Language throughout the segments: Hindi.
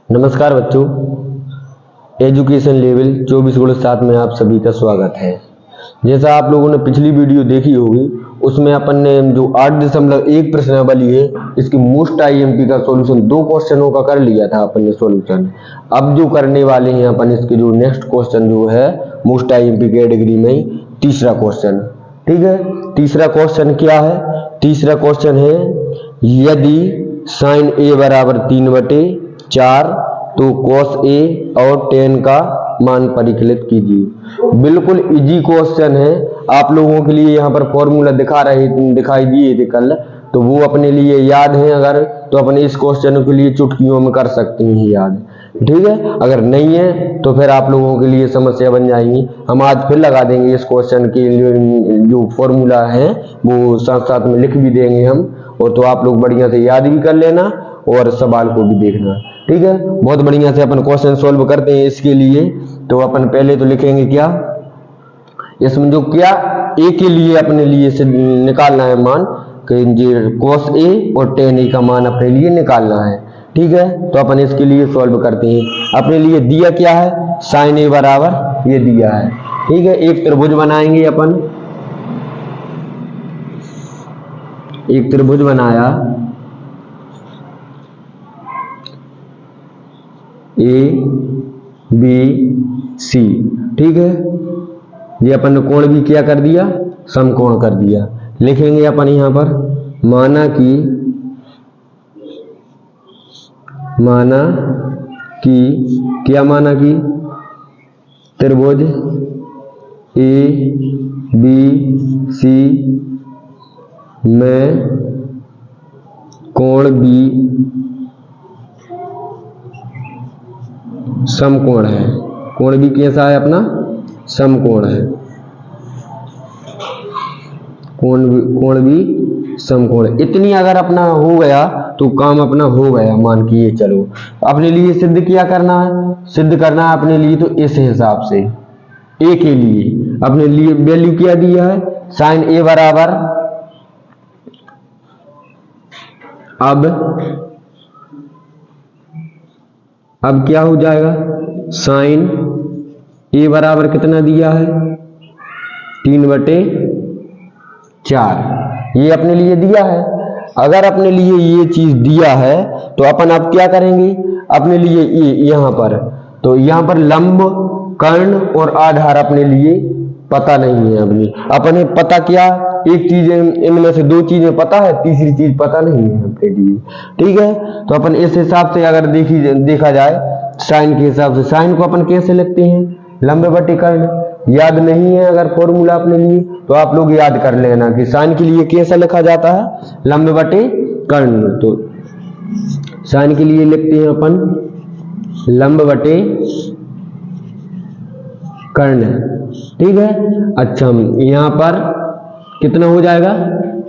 नमस्कार बच्चों, एजुकेशन लेवल 24/7 में आप सभी का स्वागत है। जैसा आप लोगों ने पिछली वीडियो देखी होगी, उसमें अपन ने जो 8.1 प्रश्नावली है, इसकी मोस्ट आईएमपी का सॉल्यूशन 2 क्वेश्चनों का कर लिया था अपन ने सॉल्यूशन। अब जो करने वाले हैं अपन इसके जो नेक्स्ट क्वेश्चन जो है मोस्ट आईएमपी कैटेगरी में तीसरा क्वेश्चन। ठीक है, तीसरा क्वेश्चन क्या है? तीसरा क्वेश्चन है यदि sin a बराबर 3/4 तो cos a और tan का मान परिकलित कीजिए। बिल्कुल इजी क्वेश्चन है, आप लोगों के लिए यहाँ पर फॉर्मूला दिखाई दिए थे कल, तो वो अपने लिए याद है अगर, तो अपने इस क्वेश्चन के लिए चुटकियों में कर सकते हैं याद। ठीक है, अगर नहीं है तो फिर आप लोगों के लिए समस्या बन जाएंगी। हम आज फिर लगा देंगे इस क्वेश्चन के लिए जो फॉर्मूला है वो साथ साथ में लिख भी देंगे हम, और तो आप लोग बढ़िया से याद भी कर लेना और सवाल को भी देखना। ठीक है, बहुत बढ़िया से अपन क्वेश्चन सॉल्व करते हैं। इसके लिए तो अपन पहले तो लिखेंगे क्या, इसमें जो क्या ए के लिए अपने लिए से निकालना है मान कि cos a और tan a का मान अपने लिए निकालना है। ठीक है, तो अपन इसके लिए सॉल्व करते हैं। अपने लिए दिया क्या है, sin a बराबर ये दिया है। ठीक है, एक त्रिभुज बनाएंगे अपन, एक त्रिभुज बनाया ए बी सी। ठीक है, ये अपन ने कोण भी क्या कर दिया, समकोण कर दिया। लिखेंगे अपन यहाँ पर माना कि क्या माना कि त्रिभुज ए बी सी में कोण बी समकोण है। कोण भी कैसा है अपना, समकोण है। कोण भी समकोण। इतनी अगर अपना हो गया तो काम अपना हो गया, मान के ये चलो। अपने लिए सिद्ध क्या करना है, सिद्ध करना है अपने लिए तो इस हिसाब से ए के लिए अपने लिए वैल्यू क्या दिया है, sin a बराबर अब क्या हो जाएगा, sin a बराबर कितना दिया है 3/4, ये अपने लिए दिया है। अगर अपने लिए ये चीज दिया है तो अपन अब क्या करेंगे, अपने लिए ये यहाँ पर, तो यहाँ पर लंब कर्ण और आधार अपने लिए पता नहीं है। अपने पता क्या, एक चीज इनमें से 2 चीजें पता है, तीसरी चीज पता नहीं है अपने लिए। ठीक है, तो अपन इस हिसाब से अगर देखा जाए साइन के हिसाब से, साइन को अपन कैसे लिखते हैं, लंब बटे कर्ण। याद नहीं है अगर फॉर्मूला अपने लिए तो आप लोग याद कर लेना कि साइन के लिए कैसा लिखा जाता है, लंब बटे कर्ण। तो साइन के लिए लिखते हैं अपन लंब बटे कर्ण। ठीक है, अच्छा यहाँ पर कितना हो जाएगा,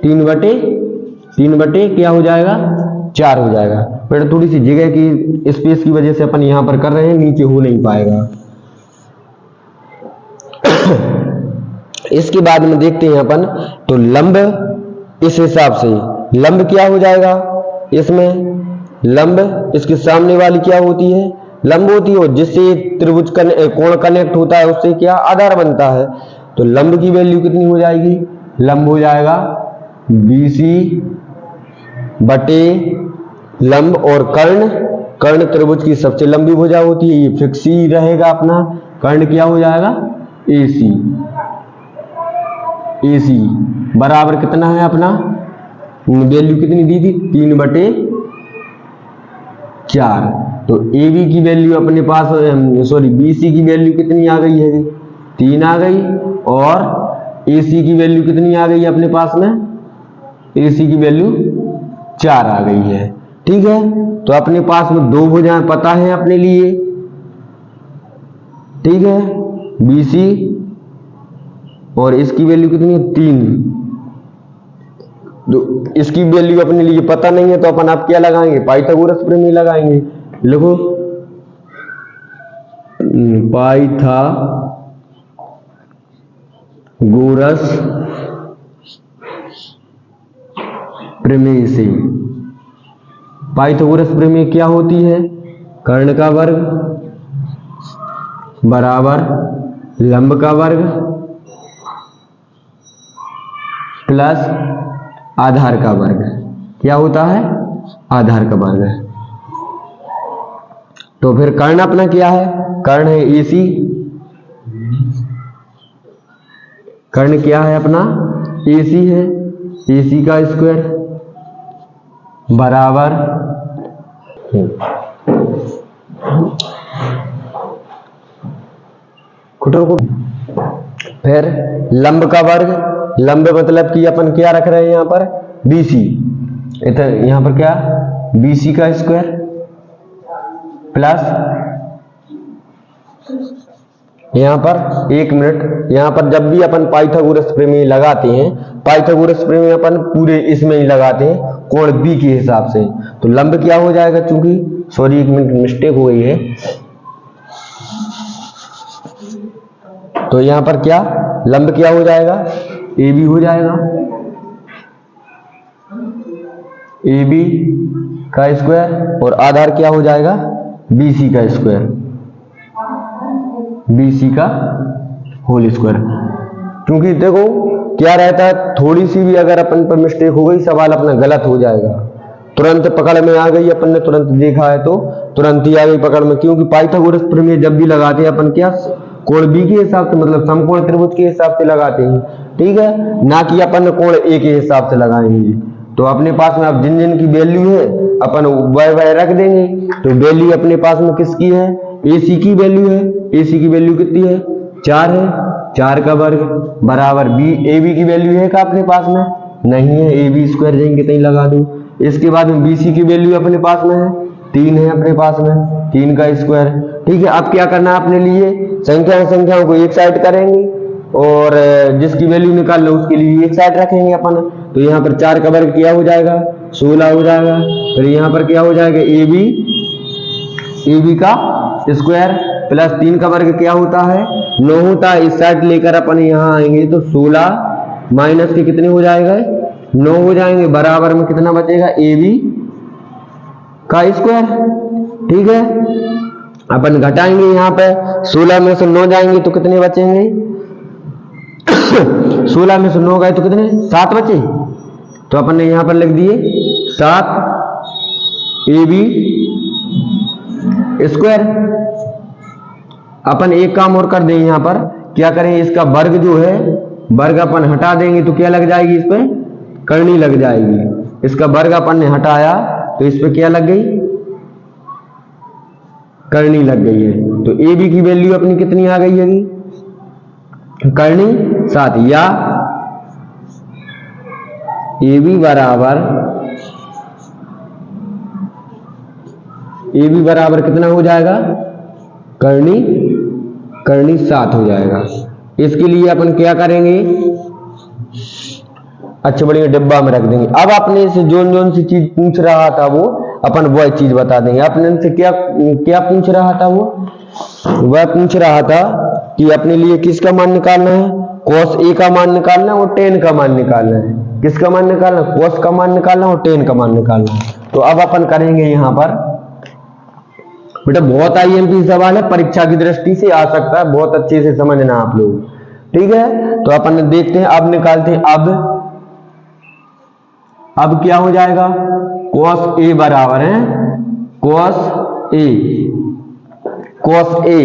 3/3 क्या हो जाएगा, 4 हो जाएगा। फिर थोड़ी सी जगह की स्पेस की वजह से अपन यहाँ पर कर रहे हैं, नीचे हो नहीं पाएगा। इसके बाद में देखते हैं अपन, तो लंब इस हिसाब से लंब क्या हो जाएगा, इसमें लंब इसके सामने वाली क्या होती है, लंब होती है, जिससे त्रिभुज कोण कनेक्ट होता है उससे क्या आधार बनता है। तो लंब की वैल्यू कितनी हो जाएगी, लंब हो जाएगा BC बटे लंब और कर्ण त्रिभुज की सबसे लंबी भुजा होती है, ये फिक्स ही रहेगा अपना। कर्ण क्या हो जाएगा AC बराबर कितना है अपना, वैल्यू कितनी दी थी 3/4। तो AB की वैल्यू अपने पास, BC की वैल्यू कितनी आ गई है, 3 आ गई, और AC की वैल्यू कितनी आ गई अपने पास में, AC की वैल्यू 4 आ गई है। ठीक है, तो अपने पास में 2 भुजाएं पता है अपने लिए। ठीक है, BC और इसकी वैल्यू कितनी है 3। तो इसकी वैल्यू अपने लिए पता नहीं है तो अपन आप क्या लगाएंगे, पाइथागोरस प्रमेय लगाएंगे। लिखो पाइथागोरस प्रमेय से। पाइथागोरस प्रमेय क्या होती है, कर्ण का वर्ग बराबर लंब का वर्ग प्लस आधार का वर्ग। क्या होता है? आधार का वर्ग। तो फिर कर्ण अपना क्या है? कर्ण है AC। कर्ण क्या है अपना? AC है। AC का स्क्वायर बराबर फिर लंब का वर्ग। लंब मतलब कि अपन क्या रख रहे हैं यहाँ पर? BC। इधर यहाँ पर क्या? BC का स्क्वायर प्लस यहाँ पर 1 मिनट, यहाँ पर जब भी अपन पाइथागोरस प्रमेय लगाते हैं, पाइथागोरस प्रमेय अपन पूरे इसमें ही लगाते हैं कोण B के हिसाब से। तो लंब क्या हो जाएगा? चूंकि सॉरी 1 मिनट मिस्टेक हो गई है, तो यहाँ पर क्या लंब क्या हो जाएगा? AB हो जाएगा। AB का स्क्वायर और आधार क्या हो जाएगा? BC का स्क्वायर, BC का होल स्क्वायर। क्योंकि देखो क्या रहता है, थोड़ी सी भी अगर अपन पर मिस्टेक हो गई, सवाल अपना गलत हो जाएगा। तुरंत पकड़ में आ गई, अपन ने तुरंत देखा है तो तुरंत ही आ गई पकड़ में। क्योंकि पाइथागोरस प्रमेय जब भी लगाते हैं अपन क्या कोण B के हिसाब से, मतलब समकोण त्रिभुज के हिसाब से लगाते हैं, ठीक है, ना कि अपन कोण A के हिसाब से लगाएंगे। तो अपने पास में अब जिन जिन की वैल्यू है अपन वाई रख देंगे। तो वैल्यू अपने पास में किसकी है? AC की वैल्यू है। AC की वैल्यू कितनी है? 4 है। 4 का वर्ग बराबर AB की वैल्यू है का अपने पास में? नहीं है। AB स्क्वायर जाएंगे कहीं लगा दो। इसके बाद में BC की वैल्यू अपने पास में है 3 है अपने पास में, 3 का स्क्वायर। ठीक है, अब क्या करना है अपने लिए? संख्याओं को एक साइड करेंगे और जिसकी वैल्यू निकाल लो उसके लिए एक साइड रखेंगे अपन। तो यहाँ पर 4 का वर्ग क्या हो जाएगा? 16 हो जाएगा। फिर यहाँ पर क्या हो जाएगा? AB का स्क्वायर प्लस 3 का वर्ग क्या होता है? 9 होता है। इस साइड लेकर अपन यहाँ आएंगे तो 16 माइनस के कितने हो जाएगा? 9 हो जाएंगे। बराबर में कितना बचेगा? AB का स्क्वायर। ठीक है, अपन घटाएंगे यहाँ पे 16 में से 9 जाएंगे तो कितने बचेंगे? 16 में से 9 गए तो कितने? 7 बचे। तो अपन ने यहाँ पर लिख दिए 7 AB स्क्वायर। अपन एक काम और कर दें, यहाँ पर क्या करें? इसका वर्ग जो है वर्ग अपन हटा देंगे तो क्या लग जाएगी? इस पे करनी लग जाएगी। इसका वर्ग अपन ने हटाया तो इस पे क्या लग गई? करनी लग गई है। तो AB की वैल्यू अपनी कितनी आ गई है? करनी 7, या AB बराबर कितना हो जाएगा? करनी 7 हो जाएगा। इसके लिए अपन क्या करेंगे? अच्छे बढ़िया डिब्बा में रख देंगे। अब आपने से जोन सी चीज पूछ रहा था वो अपन वह चीज बता देंगे। आपने से क्या पूछ रहा था? वह पूछ रहा था कि अपने लिए किसका मान निकालना है? cos A का मान निकालना है और tan का मान निकालना है। किसका मान निकालना? cos का मान निकालना है और tan का मान निकालना है। तो अब अपन करेंगे यहाँ पर, बेटा बहुत IMP सवाल है, परीक्षा की दृष्टि से आ सकता है, बहुत अच्छे से समझना आप लोग। ठीक है, तो अपन देखते हैं, अब निकालते हैं। अब क्या हो जाएगा? cos A बराबर है cos A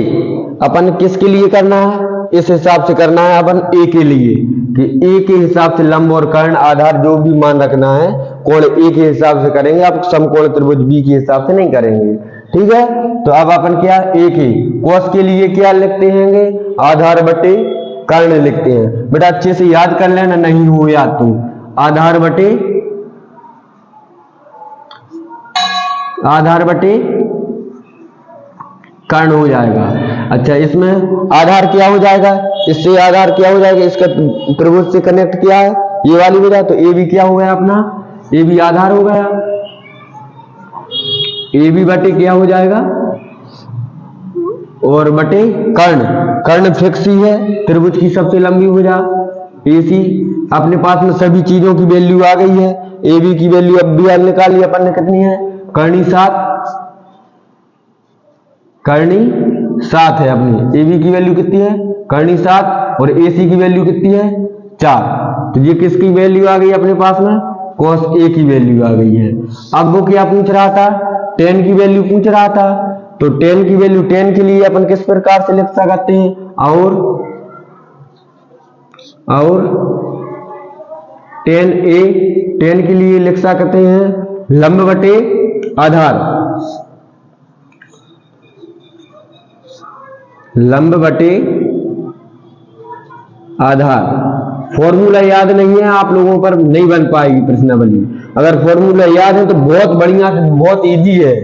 अपन किसके लिए करना है? इस हिसाब से करना है अपन A के लिए, कि A के हिसाब से लंब और कर्ण आधार जो भी मान रखना है कोण A के हिसाब से करेंगे। आप समकोण त्रिभुज B के हिसाब से नहीं करेंगे। ठीक है, तो अब अपन क्या A के cos के लिए क्या लिखते हैं? आधार बटे कर्ण लिखते हैं। बेटा अच्छे से याद कर लेना, नहीं हो याद तो आधार बटे कर्ण हो जाएगा। अच्छा, इसमें आधार क्या हो जाएगा? इससे आधार क्या हो जाएगा? इसका त्रिभुज से कनेक्ट किया है ये वाली वजह, तो AB क्या हो गया अपना? AB आधार हो गया। AB बटे क्या हो जाएगा? और बटे कर्ण फिक्स ही है, त्रिभुज की सबसे लंबी भुजा AC। अपने पास में सभी चीजों की वैल्यू आ गई है। AB की वैल्यू अब भी निकाल ली अपन ने, कितनी है? करनी 7 करनी 7 है अपनी। ए बी की वैल्यू कितनी है? करनी 7 और ए सी की वैल्यू कितनी है? 4। तो ये किसकी वैल्यू आ गई अपने पास में? cos A की वैल्यू आ गई है। अब वो क्या पूछ रहा था? tan की वैल्यू पूछ रहा था। तो tan की वैल्यू, tan के लिए अपन किस प्रकार से लिख सकते हैं? और tan के लिए लिख सकते हैं लंब बटे आधार, लंब बटे आधार। फॉर्मूला याद नहीं है आप लोगों पर नहीं बन पाएगी प्रश्नावली। अगर फॉर्मूला याद है तो बहुत बढ़िया, बहुत इजी है,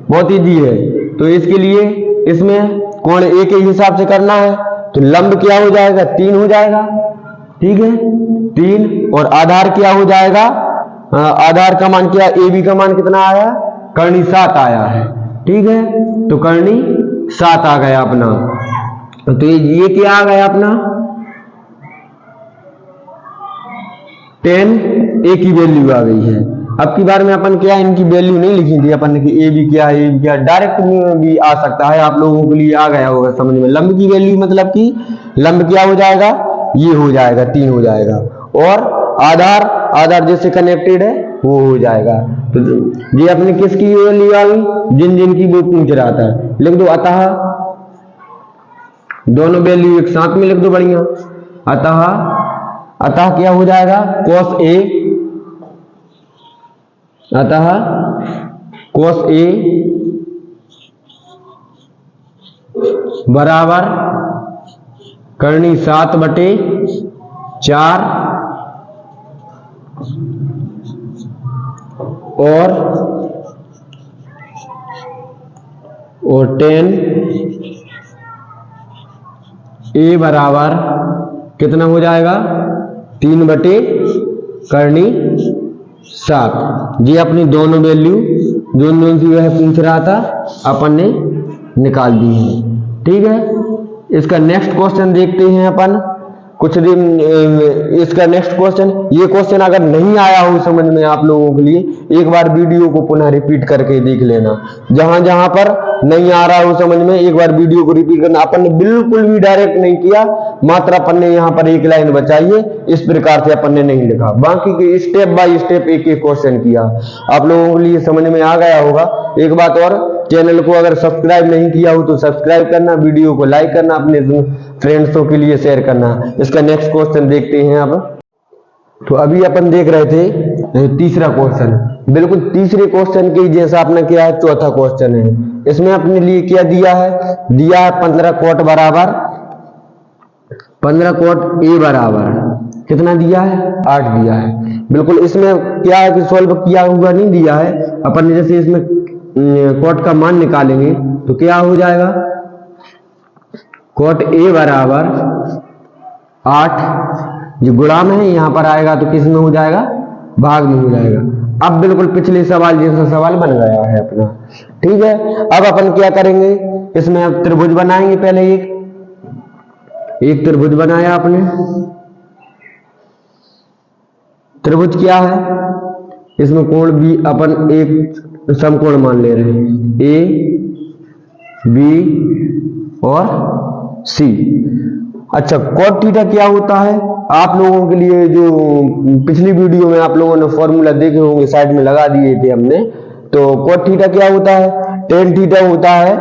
बहुत इजी है। तो इसके लिए इसमें कोण ए के हिसाब से करना है। तो लंब क्या हो जाएगा? 3 हो जाएगा, ठीक है 3। और आधार क्या हो जाएगा? आधार का मान क्या? ए बी का मान कितना आया? करनी 7 आया है, ठीक है। तो करनी 7 आ गया अपना। तो ये क्या आ गया अपना? tan A की वैल्यू आ गई है। अब की बार में अपन क्या इनकी वैल्यू नहीं लिखी थी अपन ने कि ए बी क्या है, ए बी क्या, डायरेक्ट भी आ सकता है, आप लोगों के लिए आ गया होगा समझ में। लंब की वैल्यू मतलब कि लंब क्या हो जाएगा? ये हो जाएगा 3 हो जाएगा। और आधार, आधार जिससे कनेक्टेड है वो हो जाएगा। तो ये अपने किसकी वैल्यू आ गई? जिन जिन की वो पूछ रहा था। लिख दो अतः, दोनों वैल्यू एक साथ में लिख दो बढ़िया। अतः क्या हो जाएगा? cos A, अतः cos A बराबर करनी 7 बटे 4 और tan A बराबर कितना हो जाएगा? 3 बटे करनी 7। ये अपनी दोनों वैल्यू जो सी वह पूछ रहा था अपन ने निकाल दी है, ठीक है। इसका नेक्स्ट क्वेश्चन देखते हैं अपन कुछ दिन। इसका नेक्स्ट क्वेश्चन, ये क्वेश्चन अगर नहीं आया हो समझ में आप लोगों के लिए, एक बार वीडियो को पुनः रिपीट करके देख लेना। जहां जहां पर नहीं आ रहा हो समझ में, एक बार वीडियो को रिपीट करना। अपन ने बिल्कुल भी डायरेक्ट नहीं किया, मात्र अपन ने यहाँ पर एक लाइन बचाई है, इस प्रकार से अपन ने नहीं लिखा। बाकी के स्टेप बाय स्टेप एक एक क्वेश्चन किया। आप लोगों के लिए समझ में आ गया होगा। एक बात और, चैनल को अगर सब्सक्राइब नहीं किया हो तो सब्सक्राइब करना, वीडियो को लाइक करना, अपने फ्रेंड्सों के लिए शेयर करना। इसका नेक्स्ट क्वेश्चन देखते हैं अब। तो अभी अपन देख रहे थे तीसरा क्वेश्चन, बिल्कुल तीसरे क्वेश्चन के जैसा अपने किया है चौथा क्वेश्चन है। इसमें अपने लिए क्या दिया है? दिया है 15 कॉट बराबर 15 कॉट ए बराबर कितना दिया है? 8 दिया है। बिल्कुल इसमें क्या है कि सॉल्व किया हुआ नहीं दिया है। अपन ने जैसे इसमें कॉट का मान निकालेंगे तो क्या हो जाएगा? कॉट ए बराबर 8, जो गुणा में है यहाँ पर आएगा तो किस में हो जाएगा? भाग में हो जाएगा। अब बिल्कुल पिछले सवाल जैसा सवाल बन गया है अपना, ठीक है। अब अपन क्या करेंगे? इसमें अब त्रिभुज बनाएंगे। पहले एक त्रिभुज बनाया आपने। त्रिभुज क्या है? इसमें कोण भी अपन एक समकोण मान ले रहे हैं, ए बी और सी। अच्छा, कॉट थीटा क्या होता है? आप लोगों के लिए जो पिछली वीडियो में आप लोगों ने फॉर्मूला देखे होंगे, साइड में लगा दिए थे हमने। तो कॉट थीटा क्या होता है? टेन थीटा होता है।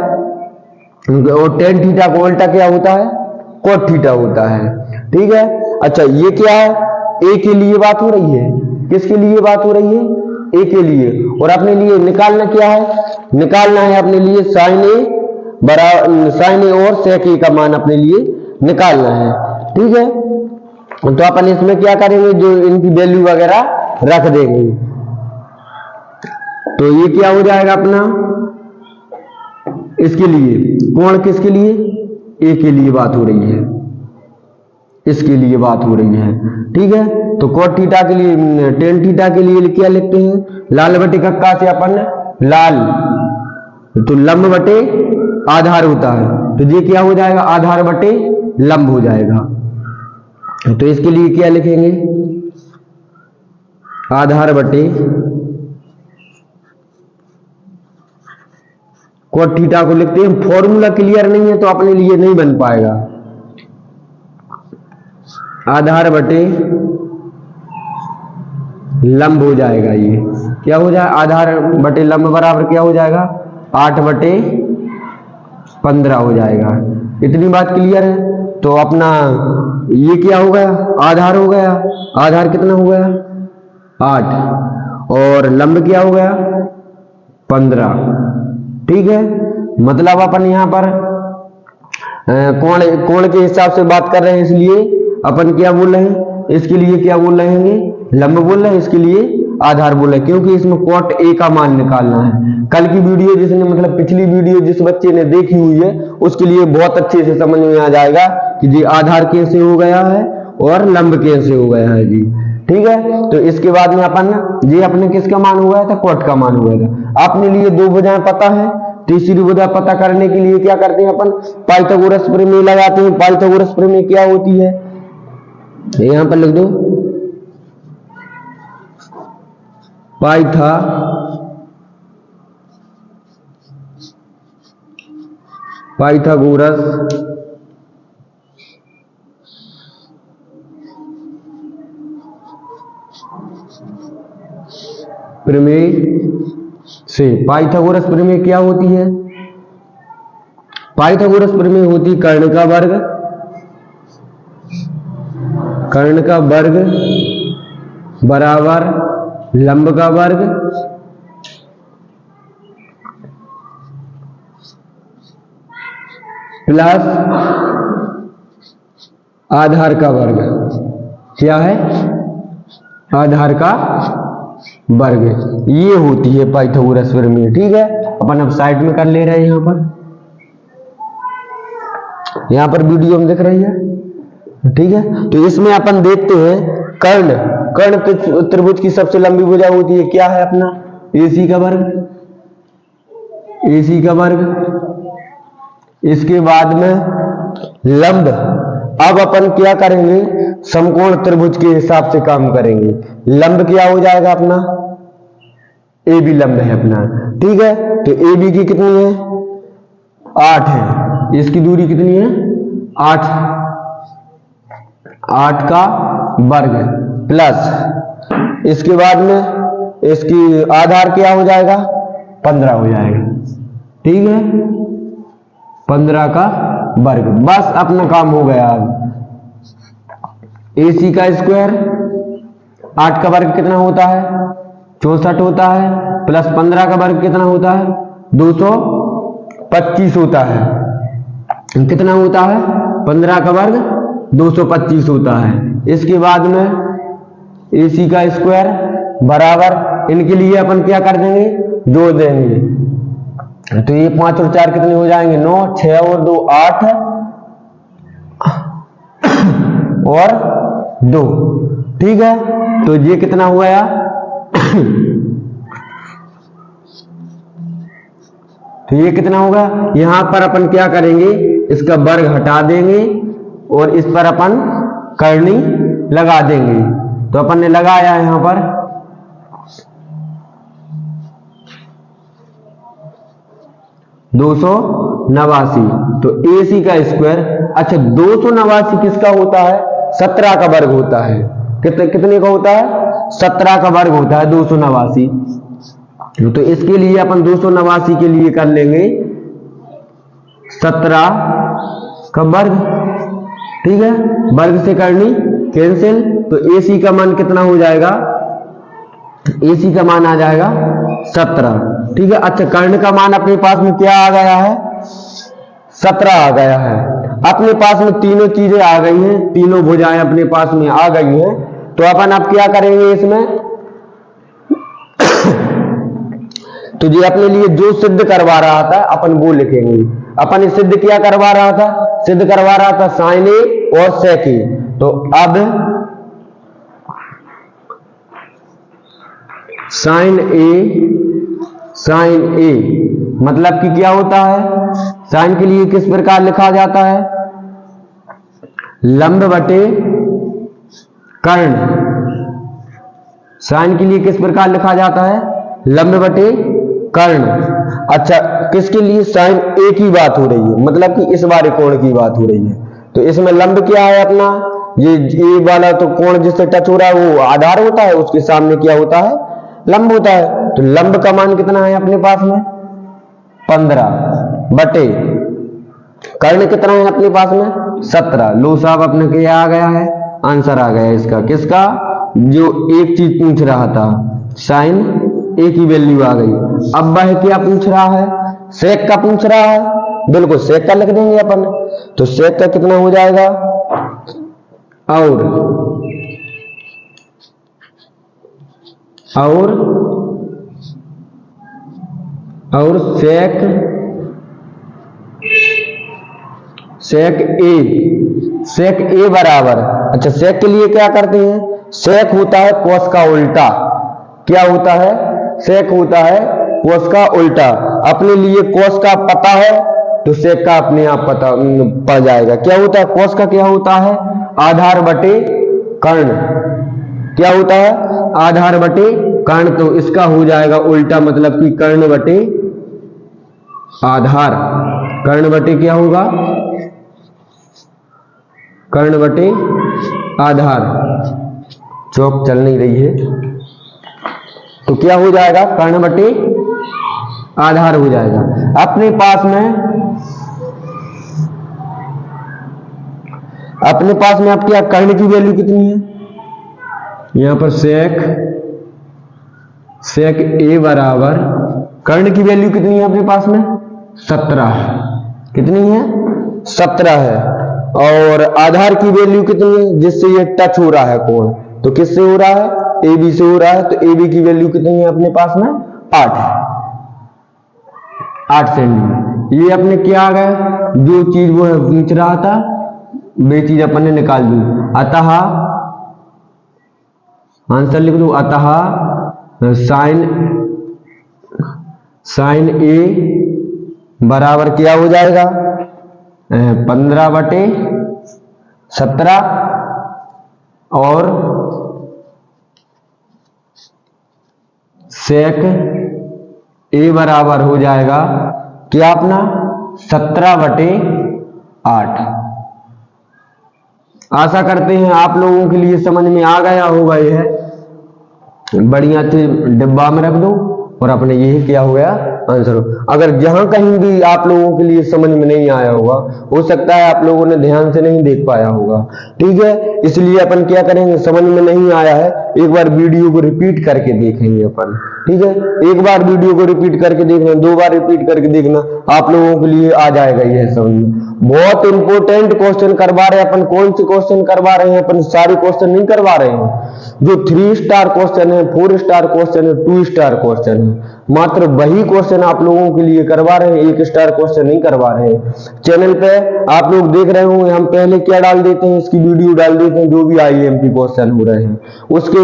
और टेन थीटा का उल्टा क्या होता है? कॉट थीटा होता है, ठीक है। अच्छा, ये क्या है? ए के लिए बात हो रही है। किसके लिए बात हो रही है? ए के लिए। और अपने लिए निकालना क्या है? निकालना है अपने लिए साइन ए और सेक ए का मान अपने लिए निकालना है, ठीक है। तो अपन इसमें क्या करेंगे? जो इनकी वैल्यू वगैरह रख देंगे। तो ये क्या हो जाएगा अपना? इसके लिए कोण किसके लिए? ए के लिए बात हो रही है, इसके लिए बात हो रही है, ठीक है। तो कॉट थीटा के लिए, टेन थीटा के लिए क्या लिखते हैं? लाल बटे कक्का से अपन लाल, तो लंब बटे आधार होता है। तो ये क्या हो जाएगा? आधार बटे लंब हो जाएगा। तो इसके लिए क्या लिखेंगे? आधार बटे cot थीटा को लिखते हैं। फॉर्मूला क्लियर नहीं है तो अपने लिए नहीं बन पाएगा। आधार बटे लंब हो जाएगा, ये क्या हो जाए, आधार बटे लंब बराबर क्या हो जाएगा, 8/15 हो जाएगा। इतनी बात क्लियर है। तो अपना ये क्या हो गया, आधार हो गया। आधार कितना हो गया, 8, और लंब क्या हो गया, 15। ठीक है, मतलब अपन यहाँ पर कोण के हिसाब से बात कर रहे हैं, इसलिए अपन क्या बोल रहे हैं, इसके लिए क्या बोल रहे हैं, लंब बोल रहे हैं, इसके लिए आधार बोल रहे हैं, क्योंकि इसमें cot A का मान निकालना है। कल की वीडियो जिसने मतलब पिछली वीडियो जिस बच्चे ने देखी हुई है उसके लिए बहुत अच्छे से समझ में आ जाएगा कि जी आधार कैसे हो गया है और लंब कैसे हो गया है जी। ठीक है, तो इसके बाद में अपन जी अपने किसका मान हो गया था, cot का मान हो गया था। आपने लिए दो भुजाएं पता है, तीसरी भुजा पता करने के लिए क्या करते हैं अपन, पाइथागोरस प्रमेय लगाते हैं। पाइथागोरस प्रमेय क्या होती है, यहां पर लिख दो, पाइथागोरस प्रमेय से। पाइथागोरस प्रमेय क्या होती है, पाइथागोरस प्रमेय होती कर्ण का वर्ग बराबर लंब का वर्ग प्लस आधार का वर्ग। क्या है, आधार का वर्ग, ये होती है पाइथागोरस प्रमेय। ठीक है, अपन अब साइड में कर ले रहे हैं। यहां पर वीडियो में दिख रही है। ठीक है, तो इसमें अपन देखते हैं कर्ण त्रिभुज की सबसे लंबी भुजा होती है, क्या है अपना, AC का वर्ग। इसके बाद में लंब। अब अपन क्या करेंगे, समकोण त्रिभुज के हिसाब से काम करेंगे। लंब क्या हो जाएगा अपना, AB लंब है अपना। ठीक है, तो AB की कितनी है, 8 है। इसकी दूरी कितनी है, 8 का वर्ग प्लस, इसके बाद में इसकी आधार क्या हो जाएगा, 15 हो जाएगा। ठीक है, 15 का वर्ग। बस अपना काम हो गया। अब AC का स्क्वायर, 8 का वर्ग कितना होता है, 64 होता है, प्लस 15 का वर्ग कितना होता है, 225 होता है। कितना होता है, 15 का वर्ग 225 होता है। इसके बाद में AC का स्क्वायर बराबर, इनके लिए अपन क्या कर देंगे, जोड़ देंगे। तो ये 5 और 4 कितने हो जाएंगे, 9, 6 और 2 8 और 2। ठीक है, तो ये कितना हुआ यार तो ये कितना होगा, यहां पर अपन क्या करेंगे, इसका वर्ग हटा देंगे और इस पर अपन करनी लगा देंगे। तो अपन ने लगाया यहां पर 289। तो AC का स्क्वायर, अच्छा 289 किसका होता है, 17 का वर्ग होता है। कितने का होता है, 17 का वर्ग होता है 289। तो इसके लिए अपन 289 के लिए कर लेंगे 17 का वर्ग। ठीक है, वर्ग से करनी कैंसिल, तो AC का मान कितना हो जाएगा, AC का मान आ जाएगा 17। ठीक है, अच्छा कर्ण का मान अपने पास में क्या आ गया है, 17 आ गया है। अपने पास में तीनों चीजें आ गई हैं, तीनों भुजाएं अपने पास में आ गई हैं। तो अपन अब क्या करेंगे इसमें तो ये अपने लिए जो सिद्ध करवा रहा था अपन वो लिखेंगे। अपन सिद्ध क्या करवा रहा था, सिद्ध करवा रहा था sin A और sec A। तो अब sin A मतलब कि क्या होता है, sin के लिए किस प्रकार लिखा जाता है, लंब बटे कर्ण। sin के लिए किस प्रकार लिखा जाता है, लंब बटे कर्ण। अच्छा, किसके लिए? साइन ए की बात हो रही है, मतलब कि इस बारे कोण की बात हो रही है। तो इसमें लंब क्या है अपना? ये वाला तो कोण जिससे टच हो रहा है वो आधार होता है, उसके सामने क्या होता है? लंब होता है। तो लंब का मान कितना है अपने पास में? 15 बटे कर्ण कितना है अपने पास में? 17। लो साहब, अपने क्या आ गया है? आंसर आ गया इसका। किसका? जो एक चीज पूछ रहा था, साइन ए की वैल्यू आ गई। अब वह क्या पूछ रहा है? सेक का पूछ रहा है। बिल्कुल सेक का लिख देंगे अपन। तो सेक का कितना हो जाएगा? और सेक ए बराबर, अच्छा सेक के लिए क्या करते हैं? सेक होता है कोस का उल्टा। क्या होता है? सेक होता है कोस का उल्टा। अपने लिए कोस का पता है तो सेक का अपने आप पता पड़ जाएगा। क्या होता है कोस का? क्या होता है? आधार बटे कर्ण। क्या होता है? आधार बटे कर्ण। तो इसका हो जाएगा उल्टा, मतलब कि कर्ण बटे आधार। कर्ण बटे क्या होगा? कर्ण बटे आधार। चौक चल नहीं रही है, तो क्या हो जाएगा? कर्ण बटे आधार हो जाएगा। अपने पास में अब क्या कर्ण की वैल्यू कितनी है? यहां पर सेक ए बराबर कर्ण की वैल्यू कितनी है अपने पास में? 17। कितनी है? 17 है। और आधार की वैल्यू कितनी है जिससे ये टच हो रहा है कोण? तो किससे हो रहा है? ए बी से हो रहा है। तो ए बी की वैल्यू कितनी है अपने पास में? 8 है। 8 सेंटीमीटर। ये अपने क्या आ गया? जो चीज वो पूछ रहा था वे चीज अपन ने निकाल दी। अतः आंसर लिख दो। अतः साइन ए बराबर क्या हो जाएगा? 15 बटे 17 और सेक ए बराबर हो जाएगा क्या अपना? 17 बटे 8। आशा करते हैं आप लोगों के लिए समझ में आ गया होगा। यह बढ़िया से डिब्बा में रख दो और अपने यही क्या हो गया? आंसर हो। अगर जहां कहीं भी आप लोगों के लिए समझ में नहीं आया होगा, हो सकता है आप लोगों ने ध्यान से नहीं देख पाया होगा, ठीक है। इसलिए अपन क्या करेंगे? समझ में नहीं आया है, एक बार वीडियो को रिपीट करके देखेंगे अपन, ठीक है। एक बार वीडियो को रिपीट करके देखना, 2 बार रिपीट करके देखना, आप लोगों के लिए आ जाएगा यह समझ में। बहुत इंपॉर्टेंट क्वेश्चन करवा रहे हैं अपन। कौन से क्वेश्चन करवा रहे हैं अपन? सारे क्वेश्चन नहीं करवा रहे हैं। जो 3 स्टार क्वेश्चन है, 4 स्टार क्वेश्चन है, 2 स्टार क्वेश्चन है, मात्र वही क्वेश्चन आप लोगों के लिए करवा रहे हैं। 1 स्टार क्वेश्चन नहीं करवा रहे हैं। चैनल पे आप लोग देख रहे होंगे, हम पहले क्या डाल देते हैं? इसकी वीडियो डाल देते हैं जो भी आईएमपी क्वेश्चन हो रहे हैं। उसके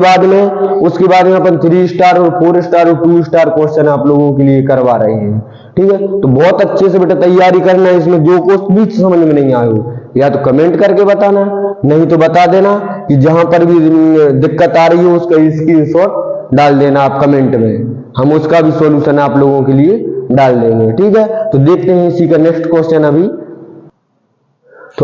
बाद में अपन 3 स्टार और 4 स्टार और 2 स्टार क्वेश्चन आप लोगों के लिए करवा रहे हैं, ठीक है। तो बहुत अच्छे से बेटा तैयारी करना है। इसमें जो कुछ भी समझ में नहीं आए हो या तो कमेंट करके बताना, नहीं तो बता देना कि जहां पर भी दिक्कत आ रही हो उसका स्क्रीनशॉट डाल देना आप कमेंट में। हम उसका भी सॉल्यूशन आप लोगों के लिए डाल देंगे, ठीक है। तो देखते हैं इसी का नेक्स्ट क्वेश्चन।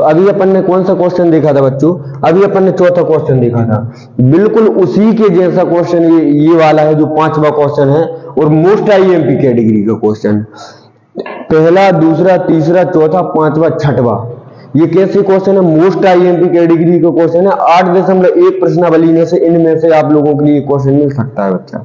अभी अपन ने कौन सा क्वेश्चन देखा था बच्चों? अभी अपन ने चौथा क्वेश्चन देखा था। बिल्कुल उसी के जैसा क्वेश्चन ये वाला है जो 5वां क्वेश्चन है और मोस्ट आईएमपी कैटेगरी का क्वेश्चन। पहला, दूसरा, तीसरा, चौथा, 5वां, 6वां, ये कैसे क्वेश्चन है? मोस्ट आईएमपी कैटेगरी का क्वेश्चन है। 8.1 प्रश्नावली में से इनमें से आप लोगों के लिए क्वेश्चन मिल सकता है बच्चा।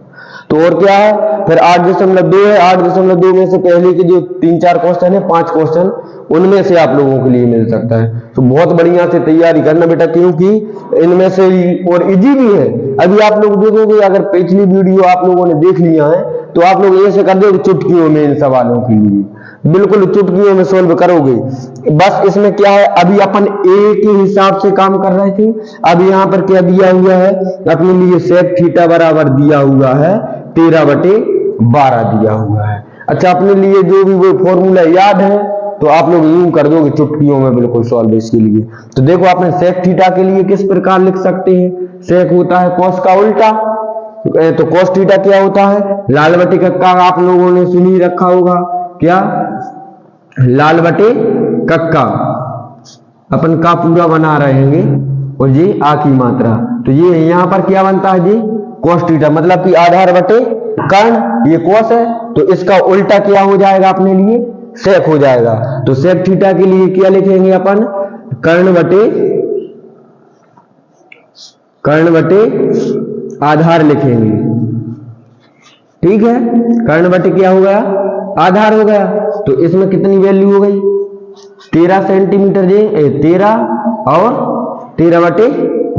तो और क्या है? फिर 8.2 है। 8.2 में से पहले के जो 3-4 क्वेश्चन है, 5 क्वेश्चन, उनमें से आप लोगों के लिए मिल सकता है। तो बहुत बढ़िया से तैयारी करना बेटा, क्योंकि इनमें से और इजी भी है। अभी आप लोग देखोगे, अगर पिछली वीडियो आप लोगों ने देख लिया है तो आप लोग ऐसे कर दो चुटकियों में इन सवालों के लिए बिल्कुल चुटकियों में सोल्व करोगे। बस इसमें क्या है? अभी अपन ए के हिसाब से काम कर रहे थे। अब यहाँ पर क्या दिया हुआ है अपने लिए? सेक थीटा बराबर दिया हुआ है 13/12 दिया हुआ है। अच्छा, अपने लिए जो भी वो फॉर्मूला याद है तो आप लोग यूं कर दोगे चुटकियों में बिल्कुल सॉल्व इसके लिए। तो देखो, आपने सेक थीटा के लिए किस प्रकार लिख सकते हैं? सेक होता है कॉस का उल्टा, तो cos थीटा क्या होता है, लाल बटे कक्का, आप लोगों ने सुन ही रखा होगा, क्या, लाल बटे कक्का, अपन का पूरा बना रहेंगे और ये आ की मात्रा, तो ये यहाँ पर क्या बनता है जी, cos थीटा, मतलब कि आधार बटे कर्ण, ये cos है तो इसका उल्टा क्या हो जाएगा अपने लिए, sec हो जाएगा। तो sec थीटा के लिए क्या लिखेंगे अपन, कर्ण बटे आधार लिखेंगे, ठीक है, कर्ण बटे क्या हो गया, आधार हो गया। तो इसमें कितनी वैल्यू हो गई, 13 सेंटीमीटर, ये 13 और 13 बटे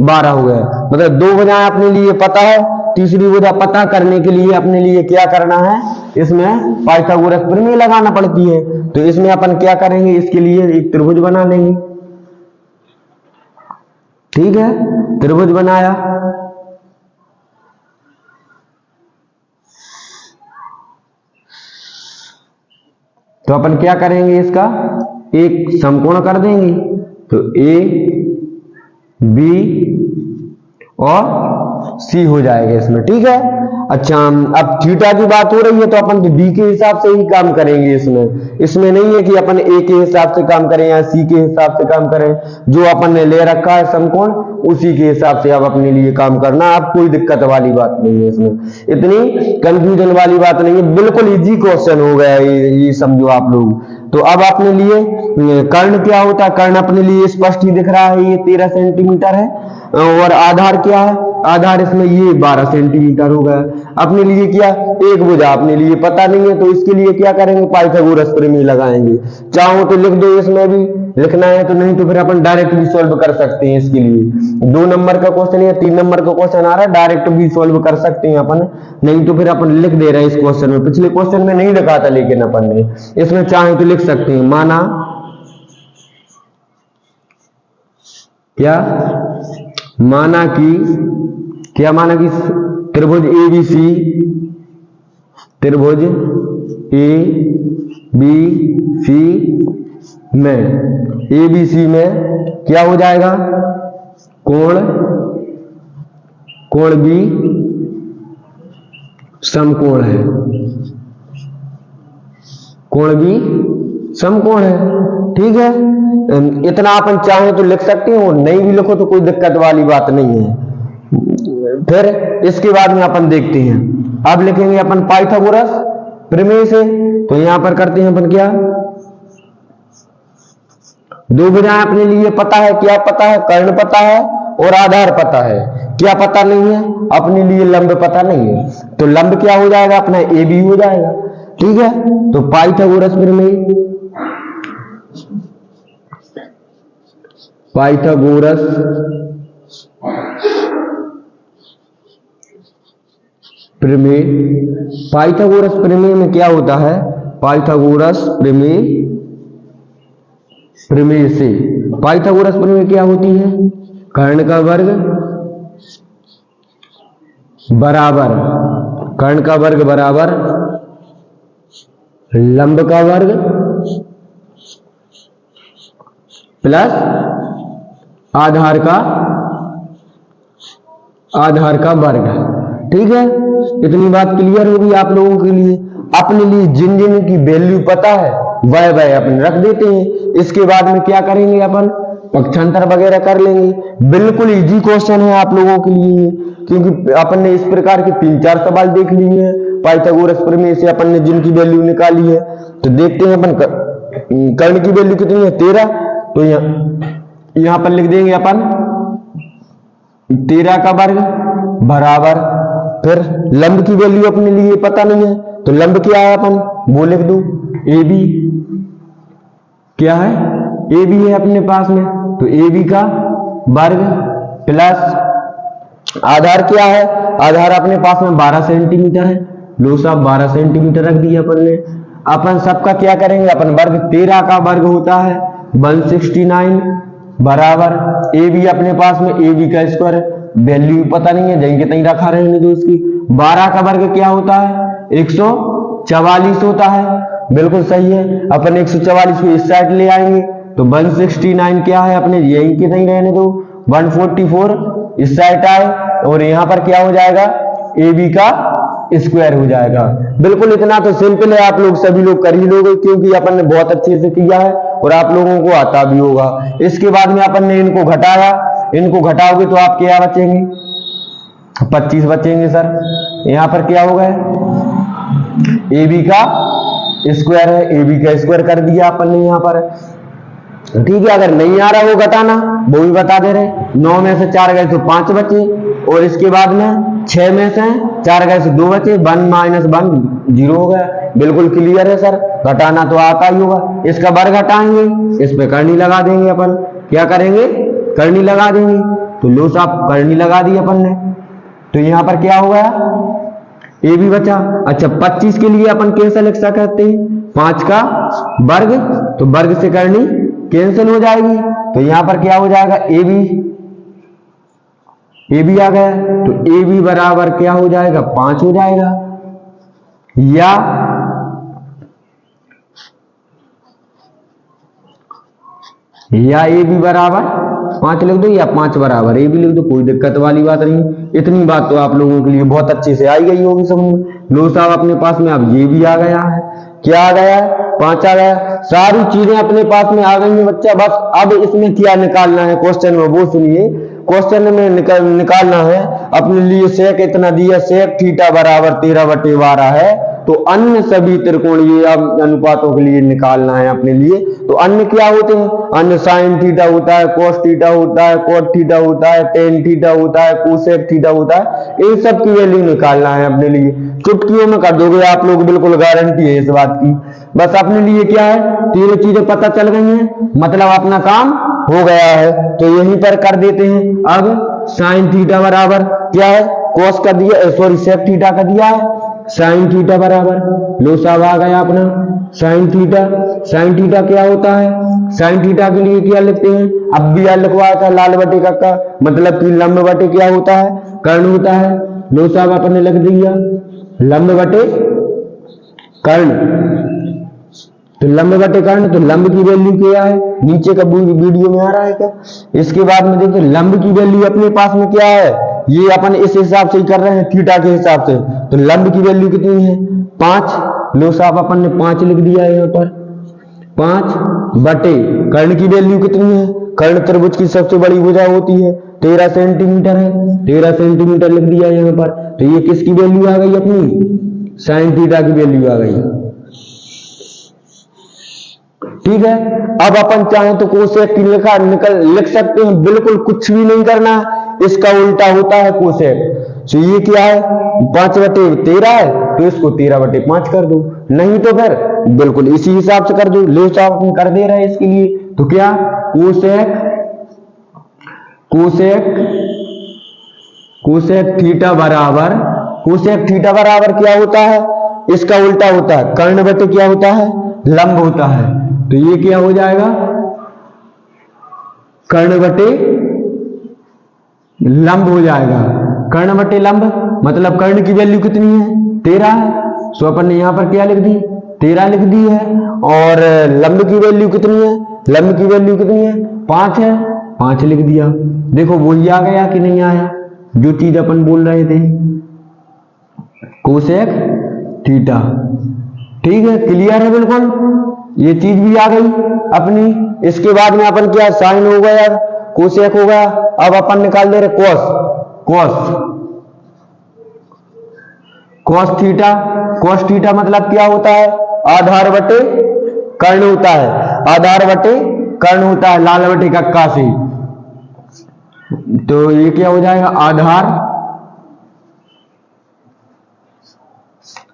12 हो गया। मतलब दो भुजाएं अपने लिए पता है, तीसरी भुजा पता करने के लिए अपने लिए क्या करना है, इसमें पाइथागोरस प्रमेय लगाना पड़ती है। तो इसमें अपन क्या करेंगे, इसके लिए एक त्रिभुज बना लेंगे, ठीक है, त्रिभुज बनाया, तो अपन क्या करेंगे, इसका एक समकोण कर देंगे, तो ए बी और सी हो जाएगा इसमें, ठीक है। अच्छा, अब थीटा की बात हो रही है तो अपन बी के हिसाब से ही काम करेंगे, इसमें नहीं है कि अपन ए के हिसाब से काम करें या सी के हिसाब से काम करें, जो अपन ने ले रखा है समकोण उसी के हिसाब से अब अपने लिए काम करना। अब कोई दिक्कत वाली बात नहीं है, इसमें इतनी कंफ्यूजन वाली बात नहीं है, बिल्कुल इजी क्वेश्चन हो गया ये समझो आप लोग। तो अब अपने लिए कर्ण क्या होता है, कर्ण अपने लिए स्पष्ट ही दिख रहा है, ये 13 सेंटीमीटर है, और आधार क्या है, आधार इसमें ये 12 सेंटीमीटर हो गया। अपने लिए क्या, एक भुजा अपने लिए पता नहीं है, तो इसके लिए क्या करेंगे, पाइथागोरस प्रमेय लगाएंगे। चाहो तो लिख दो, इसमें भी लिखना है तो, नहीं तो फिर अपन डायरेक्ट भी सॉल्व कर सकते हैं। इसके लिए 2 नंबर का क्वेश्चन या 3 नंबर का क्वेश्चन आ रहा है, डायरेक्ट भी सॉल्व कर सकते हैं अपन, नहीं तो फिर अपन लिख दे रहे हैं इस क्वेश्चन में। पिछले क्वेश्चन में नहीं लिखा था लेकिन अपन ने, इसमें चाहे तो लिख सकते हैं, माना क्या, माना कि क्या, माना कि त्रिभुज ABC, त्रिभुज ABC में, ABC में क्या हो जाएगा, कोण B समकोण है, कोण B समकोण है, ठीक है। इतना अपन चाहें तो लिख सकते हो, नहीं भी लिखो तो कोई दिक्कत वाली बात नहीं है। फिर इसके बाद में अपन देखते हैं, अब लिखेंगे अपन पाइथागोरस प्रमेय से। तो यहां पर करते हैं अपन क्या, दो भुजाएं अपने लिए पता है, क्या पता है, कर्ण पता है और आधार पता है, क्या पता नहीं है, अपने लिए लंब पता नहीं है। तो लंब क्या हो जाएगा अपना, ए बी हो जाएगा, ठीक है। तो पाइथागोरस प्रमेय, पाइथागोरस प्रमेय, पाइथागोरस प्रमेय में क्या होता है, पाइथागोरस प्रमेय से, पाइथागोरस प्रमेय क्या होती है, कर्ण का वर्ग बराबर, कर्ण का वर्ग बराबर लंब का वर्ग प्लस आधार का वर्ग, ठीक है। इतनी बात क्लियर होगी आप लोगों के लिए। अपने लिए जिन जिन की वैल्यू पता है वह अपन रख देते हैं। इसके बाद में क्या करेंगे, अपन पक्षांतर वगैरह कर लेंगे। बिल्कुल इजी क्वेश्चन है आप लोगों के लिए, क्योंकि अपन ने इस प्रकार के 3-4 सवाल देख लिए हैं पाइथागोरस प्रमेय से, अपन ने जिनकी वैल्यू निकाली है। तो देखते हैं अपन कर्ण की वैल्यू कितनी है, 13, तो यहां पर लिख देंगे अपन 13 का वर्ग बराबर, फिर लंब की वैल्यू अपने लिए पता नहीं है, तो लंब क्या है अपन वो लिख दो, ए बी, क्या है, ए बी है अपने पास में, तो ए बी का वर्ग प्लस आधार क्या है, आधार अपने पास में 12 सेंटीमीटर है, लो साहब 12 सेंटीमीटर रख दिया अपन ने। अपन सबका क्या करेंगे, अपन वर्ग 13 का वर्ग होता है 169 बराबर ए बी अपने पास में, ए बी का स्क्वायर, वैल्यू पता नहीं है, जहीं के तहीं रखा रहेंगे जो उसकी। 12 का वर्ग क्या होता है, 144 होता है, बिल्कुल सही है। अपन 144 को इस साइड ले आएंगे तो 169 क्या है अपने यहीं के तहीं रहने दो, 144 इस साइड आए और यहाँ पर क्या हो जाएगा ए बी का स्क्वायर हो जाएगा। बिल्कुल इतना तो सिंपल है, आप लोग सभी लोग कर ही लोगे क्योंकि अपन ने बहुत अच्छे से किया है और आप लोगों को आता भी होगा। इसके बाद में अपन ने इनको घटाया, इनको घटाओगे तो आप क्या बचेंगे, 25 बचेंगे सर। यहां पर क्या होगा, ए बी का स्क्वायर है, ए बी का स्क्वायर कर दिया अपन ने यहां पर, ठीक है। अगर नहीं आ रहा वो घटाना वो भी बता दे रहे, 9 में से 4 गए तो 5 बचे और इसके बाद में 6 में से 4 गए तो 2 बचे, 1 माइनस 1 0 हो गया। बिल्कुल क्लियर है सर, घटाना तो आता ही होगा। इसका वर्ग घटाएंगे, इस पे करनी लगा देंगे अपन, क्या करेंगे, करनी लगा देंगे। तो लो साहब करनी लगा दी अपन ने, तो यहां पर क्या हो गया, ए भी बचा। अच्छा 25 के लिए अपन कैसे लिख सकते हैं, 5 का वर्ग, तो वर्ग से करनी कैंसिल हो जाएगी, तो यहां पर क्या हो जाएगा, ए बी आ गया, तो ए बी बराबर क्या हो जाएगा, 5 हो जाएगा। या ए बी बराबर 5 लिख दो या 5 बराबर ए बी लिख दो, कोई दिक्कत वाली बात नहीं। इतनी बात तो आप लोगों के लिए बहुत अच्छे से आई गई होगी समझ। लो साहब अपने पास में अब ये भी आ गया है, क्या आ गया है, 5 आ गया। सारी चीजें अपने पास में आ गई है बच्चा। बस अब इसमें क्या निकालना है क्वेश्चन में वो सुनिए। क्वेश्चन में निकालना है अपने लिए, सेक इतना दिया, सेक थीटा बराबर 13/12 है, तो अन्य सभी त्रिकोणीय अनुपातों के लिए निकालना है अपने लिए। तो अन्य क्या होते हैं, अन्य साइन थीटा होता है, कोस थीटा होता है, कोट थीटा होता है, टेन थीटा होता है, कोसेक थीटा होता है, इन सब की वैल्यू निकालना है अपने लिए। चुटकियों में कर दोगे आप लोग, बिल्कुल गारंटी है इस बात की। बस अपने लिए क्या है, तीनों चीजें पता चल गई हैं, मतलब अपना काम हो गया है, तो यहीं पर कर देते हैं। अब साइन थीटा बराबर क्या है, कोस का दिया, सॉरी सेक थीटा का दिया है, साइन थीटा बराबर, लो साहब आ गया अपना साइन थीटा। साइन थीटा क्या होता है, साइन थीटा के लिए क्या लिखते हैं, अब भी यार लिखवाया था लाल बटे का, मतलब कि लंब बटे क्या होता है, कर्ण होता है। लो साहब आपने लिख दिया लंब बटे कर्ण, तो लंब बटे कर्ण, तो लंब की वैल्यू क्या है, नीचे का वीडियो में आ रहा है क्या। इसके बाद में देखिए लंब की वैल्यू अपने पास में क्या है, ये अपन इस हिसाब से ही कर रहे हैं थीटा के हिसाब से, तो लंब की वैल्यू कितनी है, 5। लो साहब अपन ने 5 लिख दिया है यहाँ पर, 5 बटे कर्ण की वैल्यू कितनी है, कर्ण त्रिभुज की सबसे बड़ी भुजा होती है, 13 सेंटीमीटर है, 13 सेंटीमीटर लिख दिया यहाँ पर। तो ये किसकी वैल्यू आ गई अपनी, साइन थीटा की वैल्यू आ गई, ठीक है। अब अपन चाहें तो कोसेक की लिख सकते हैं, बिल्कुल कुछ भी नहीं करना, इसका उल्टा होता है कोसेक। तो ये क्या है, 5/13 है, तो इसको 13/5 कर दो, नहीं तो फिर बिल्कुल इसी हिसाब से कर दो। ले साहब अपन कर दे रहे हैं इसके लिए, तो क्या कोसेक थीटा बराबर, कोसेक थीटा बराबर क्या होता है, इसका उल्टा होता है, कर्ण बटे क्या होता है, लंब होता है। तो ये क्या हो जाएगा, कर्ण बटे लंब हो जाएगा, कर्ण बटे लंब, मतलब कर्ण की वैल्यू कितनी है, 13 है, सो अपन ने यहां पर क्या लिख दी, 13 लिख दी है। और लंब की वैल्यू कितनी है, लंब की वैल्यू कितनी है, 5 है, 5 लिख दिया। देखो वही आ गया कि नहीं आया, जो चीज अपन बोल रहे थे, कोसेक थीटा, ठीक है, क्लियर है बिल्कुल, ये चीज भी आ गई अपनी। इसके बाद में अपन क्या, साइन हो गया, कोसेक हो गया, अब अपन निकाल दे रहे कॉस थीटा। कॉस थीटा मतलब क्या होता है, आधार बटे कर्ण होता है, आधार बटे कर्ण होता है लाल बटे कक्का से, तो ये क्या हो जाएगा,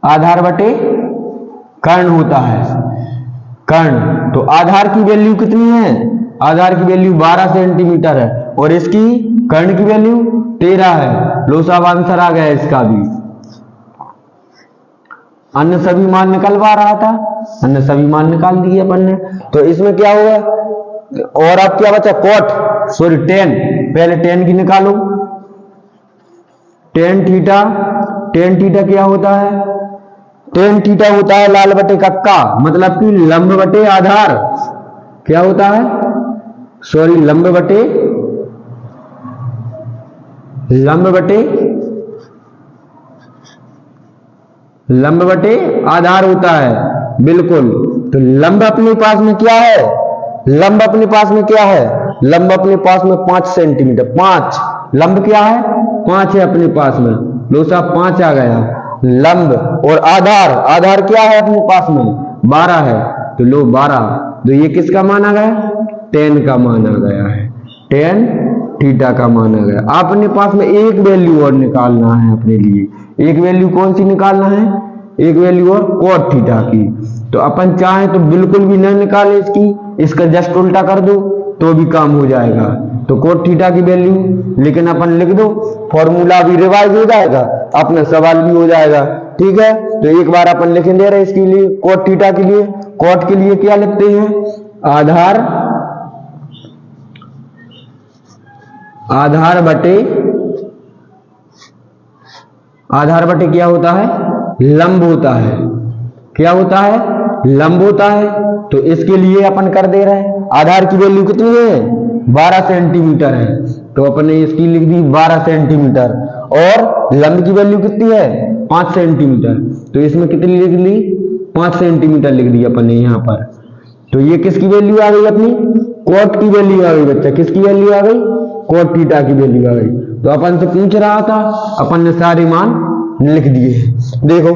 आधार बटे कर्ण होता है, कर्ण। तो आधार की वैल्यू कितनी है, आधार की वैल्यू 12 सेंटीमीटर है और इसकी कर्ण की वैल्यू 13 है। लो साहब आंसर आ गया इसका भी, अन्य सभी मान निकलवा रहा था, अन्य सभी मान निकाल दिए अपन ने। तो इसमें क्या हुआ, और अब क्या बचा, कोट, सॉरी टेन, पहले टेन की निकालो, टेन थीटा क्या होता है, टेन थीटा होता है लाल बटे कक्का, मतलब कि लंब बटे आधार, क्या होता है, सॉरी लंब बटे लंब बटे आधार होता है, बिल्कुल। तो लंब अपने पास में क्या है, लंब अपने पास में क्या है, लंब अपने पास में 5 सेंटीमीटर, 5 लंब क्या है, 5 है अपने पास में, लो साहब 5 आ गया लंब। और आधार, आधार क्या है अपने पास में, 12 है, तो लो 12। तो ये किसका मान आ गया, tan का मान आ गया है, tan थीटा का मान आ गया। आपने पास में एक वैल्यू और निकालना है अपने लिए, एक वैल्यू कौन सी निकालना है, एक वैल्यू और cot थीटा की। तो अपन चाहें तो बिल्कुल भी न निकाले इसकी, इसका जस्ट उल्टा कर दो तो भी काम हो जाएगा। तो cot थीटा की वैल्यू लेकिन अपन लिख दो, फॉर्मूला भी रिवाइज हो जाएगा, अपना सवाल भी हो जाएगा, ठीक है। तो एक बार अपन लिख दे रहे इसके लिए, cot थीटा के लिए, cot के लिए क्या लिखते हैं, आधार, आधार बटे, आधार बटे क्या होता है, लंब होता है, क्या होता है, लंब होता है। तो इसके लिए अपन कर दे रहे हैं, आधार की वैल्यू कितनी है, 12 सेंटीमीटर है, तो अपन ने इसकी लिख दी 12 सेंटीमीटर, और लंब की वैल्यू कितनी है, 5 सेंटीमीटर, तो इसमें कितनी लिख ली, 5 सेंटीमीटर लिख दी अपन ने यहाँ पर। तो ये किसकी वैल्यू आ गई अपनी, cot की वैल्यू आ गई बच्चा, किसकी वैल्यू आ गई, cot थीटा की वैल्यू आ गई। तो अपन से पूछ रहा था, अपन ने सारे मान लिख दिए। देखो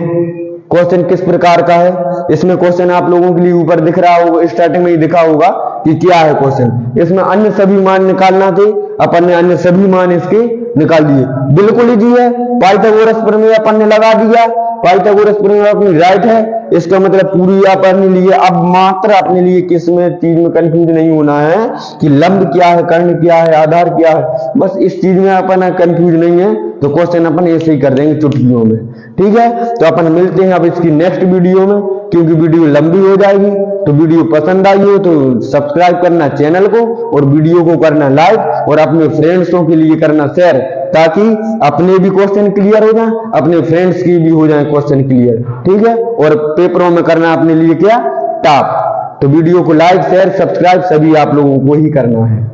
क्वेश्चन किस प्रकार का है, इसमें क्वेश्चन आप लोगों के लिए ऊपर दिख रहा होगा, स्टार्टिंग में ही दिखा होगा कि क्या है क्वेश्चन। इसमें अन्य सभी मान निकालना थे, अपन ने अन्य सभी मान इसके निकाल दिए, बिल्कुल इजी है। पाइथागोरस प्रमेय अपन ने लगा दिया, पाइथागोरस प्रमेय अपनी राइट है, इसका मतलब पूरी अपने लिए, अब मात्र अपने लिए किस में चीज में कंफ्यूज नहीं होना है कि लंब क्या है, कर्ण क्या है, आधार क्या है, बस इस चीज में अपन कंफ्यूज नहीं है। तो क्वेश्चन अपन ऐसे ही कर देंगे चुटकियों में, ठीक है। तो अपन मिलते हैं अब इसकी नेक्स्ट वीडियो में, क्योंकि वीडियो लंबी हो जाएगी। तो वीडियो पसंद आई हो तो सब्सक्राइब करना चैनल को, और वीडियो को करना लाइक, और अपने फ्रेंड्सों के लिए करना शेयर, ताकि अपने भी क्वेश्चन क्लियर हो जाए, अपने फ्रेंड्स की भी हो जाए क्वेश्चन क्लियर, ठीक है। और पेपरों में करना अपने लिए क्या, टॉप। तो वीडियो को लाइक शेयर सब्सक्राइब सभी आप लोगों को ही करना है।